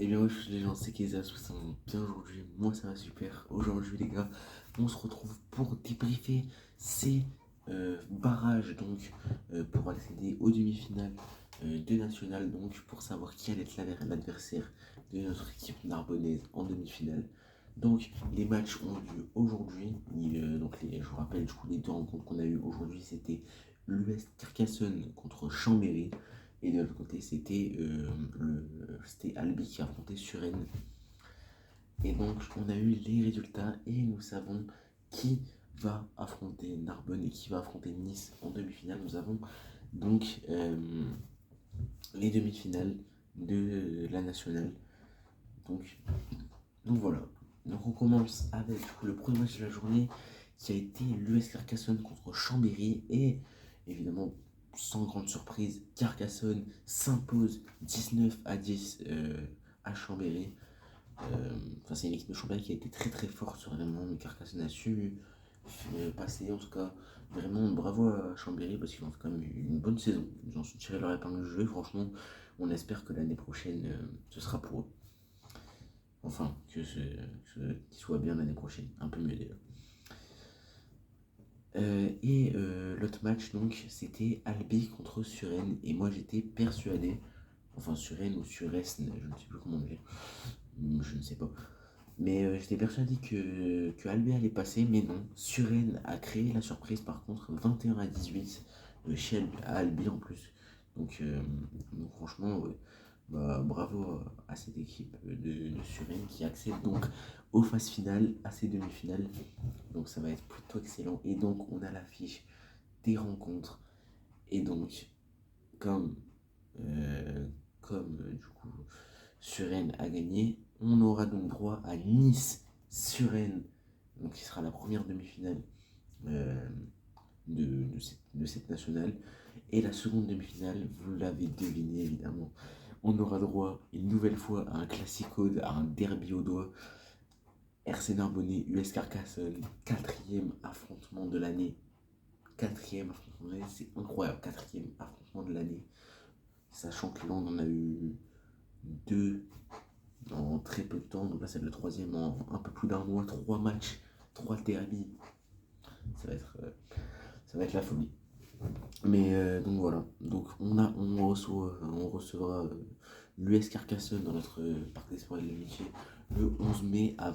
Eh bien, wesh les gens, c'est Keza, ça va bien aujourd'hui. Moi, ça va super. Aujourd'hui, les gars, on se retrouve pour débriefer ces barrages, donc, pour accéder aux demi-finales de National, donc, pour savoir qui allait être l'adversaire de notre équipe narbonnaise en demi-finale. Donc, les matchs ont lieu aujourd'hui. Je vous rappelle, du coup, les deux rencontres qu'on a eues aujourd'hui, c'était l'US Carcassonne contre Chambéry. Et de l'autre côté, c'était Albi qui affrontait Suresnes. Et donc, on a eu les résultats et nous savons qui va affronter Narbonne et qui va affronter Nice en demi-finale. Nous avons donc les demi-finales de la nationale. Donc, donc voilà. Donc on commence avec le premier match de la journée qui a été l'US Carcassonne contre Chambéry. Et évidemment, sans grande surprise, Carcassonne s'impose 19-10 à Chambéry. C'est une équipe de Chambéry qui a été très très forte sur vraiment, mais Carcassonne a su passer. En tout cas, vraiment bravo à Chambéry parce qu'ils ont fait quand même une bonne saison. Ils ont su tirer leur épingle du jeu. Franchement, on espère que l'année prochaine ce sera pour eux. Enfin, qu'ils soient bien l'année prochaine, un peu mieux déjà. L'autre match, donc, c'était Albi contre Suresnes. Et moi, j'étais persuadé, enfin, Suresnes ou Suresnes, je ne sais plus comment dire, je ne sais pas. Mais j'étais persuadé que Albi allait passer, mais non. Suresnes a créé la surprise, par contre, 21-18, à Albi en plus. Donc franchement, ouais, bah, bravo à cette équipe de Suresnes qui accède donc aux phases finales, à ces demi-finales. Donc ça va être plutôt excellent. Et donc on a l'affiche des rencontres. Et donc, comme, euh, du coup Suresnes a gagné, on aura donc droit à Nice-Suresnes, donc qui sera la première demi-finale euh, de cette nationale. Et la seconde demi-finale, vous l'avez deviné évidemment, on aura droit une nouvelle fois à un classico, à un derby au doigt. RC Narbonnais, US Carcassonne, quatrième affrontement de l'année. Quatrième affrontement de l'année, c'est incroyable, quatrième affrontement de l'année. Sachant que là, on en a eu deux en très peu de temps. Donc là, c'est le troisième en un peu plus d'un mois. Trois matchs, trois derbies. Ça va être, euh, ça va être la folie. Mais donc voilà. Donc on recevra l'US Carcassonne dans notre parc des sports et de l'amitié le 11 mai à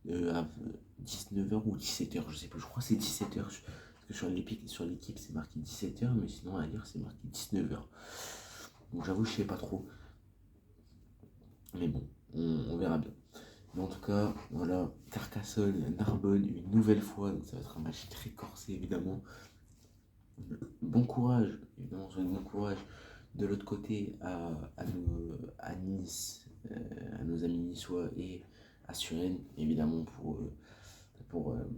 19h ou 17h. Je sais plus. Je crois que c'est 17h. Parce que sur l'équipe, c'est marqué 17h. Mais sinon, à lire, c'est marqué 19h. Donc j'avoue, je sais pas trop. Mais bon, on verra bien. Mais en tout cas, voilà, Carcassonne, Narbonne, une nouvelle fois, donc ça va être un match très corsé évidemment. Bon courage, évidemment, on bon courage de l'autre côté à Nice, à nos amis niçois et à Suresnes, évidemment, pour, euh,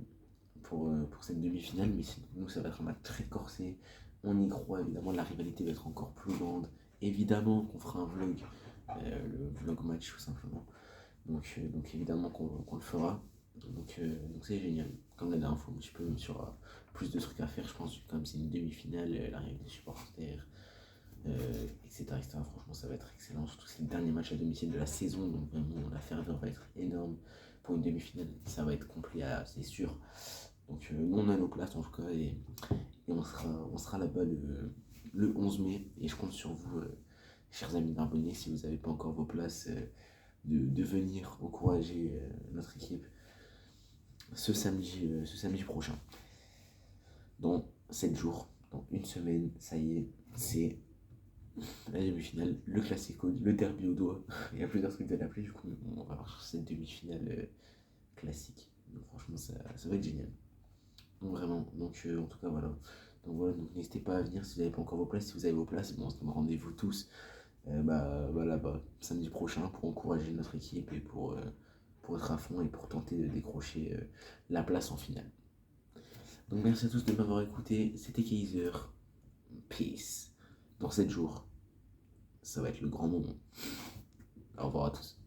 pour cette demi-finale. Mais nous, ça va être un match très corsé. On y croit, évidemment, la rivalité va être encore plus grande. Évidemment qu'on fera un vlog, le vlog match tout simplement. Donc évidemment qu'on le fera. Donc c'est génial. Comme la dernière fois, un petit peu sur plus de trucs à faire, je pense, comme c'est une demi-finale, l'arrivée des supporters, etc., etc. Franchement, ça va être excellent. Surtout que c'est le dernier match à domicile de la saison. Donc vraiment, la ferveur va être énorme. Pour une demi-finale, ça va être complet, c'est sûr. Donc nous, on a nos places en tout cas. Et on sera là-bas le 11 mai. Et je compte sur vous, chers amis d'abonnés, si vous n'avez pas encore vos places. De venir encourager notre équipe ce samedi prochain. Dans 7 jours, dans une semaine, ça y est, c'est la demi-finale, le classico, le derby au doigt. Il y a plusieurs trucs de l'appeler, du coup, on va voir cette demi-finale classique. Donc, franchement, ça va être génial. Donc vraiment, en tout cas voilà. Donc n'hésitez pas à venir si vous n'avez pas encore vos places. Si vous avez vos places, bon, rendez-vous tous là-bas samedi prochain pour encourager notre équipe et pour être à fond et pour tenter de décrocher la place en finale. Donc merci à tous de m'avoir écouté. C'était Kaiser. Peace. Dans 7 jours, ça va être le grand moment. Au revoir à tous.